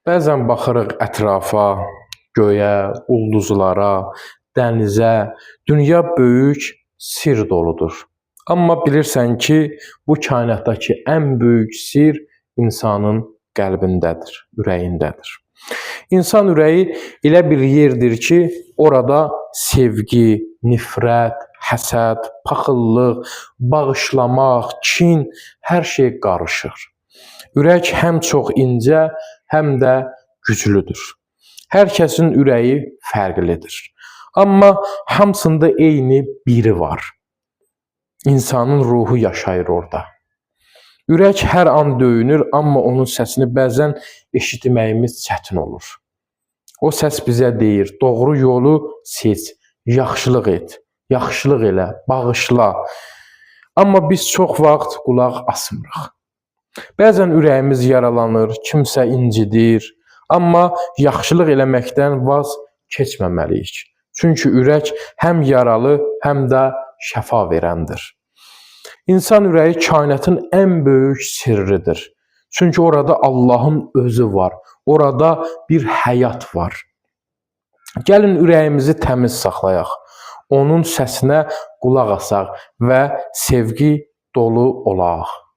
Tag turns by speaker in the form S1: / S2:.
S1: Bəzən baxırıq ətrafa, göyə, ulduzlara, dənizə, dünya böyük sir doludur. Amma bilirsən ki, bu kainatdakı ən böyük sir insanın qəlbindədir, ürəyindədir. İnsan ürəyi elə bir yerdir ki, orada sevgi, nifrət, həsəd, paxıllıq, bağışlamaq, kin, hər şey qarışır. Ürək həm çox incə, həm də güclüdür. Hər kəsin ürəyi fərqlidir. Amma hamısında eyni biri var. İnsanın ruhu yaşayır orada. Ürək hər an döyünür, amma onun səsini bəzən eşitməyimiz çətin olur. O səs bizə deyir, doğru yolu seç, yaxşılıq et, yaxşılıq elə, bağışla. Amma biz çox vaxt qulaq asmırıq. Bəzən ürəyimiz yaralanır, kimsə incidir, amma yaxşılıq eləməkdən vaz keçməməliyik. Çünki ürək həm yaralı, həm də şəfa verəndir. İnsan ürəyi kainatın ən böyük sirridir. Çünki orada Allahın özü var, orada bir həyat var. Gəlin ürəyimizi təmiz saxlayaq, onun səsinə qulaq asaq və sevgi dolu olaq.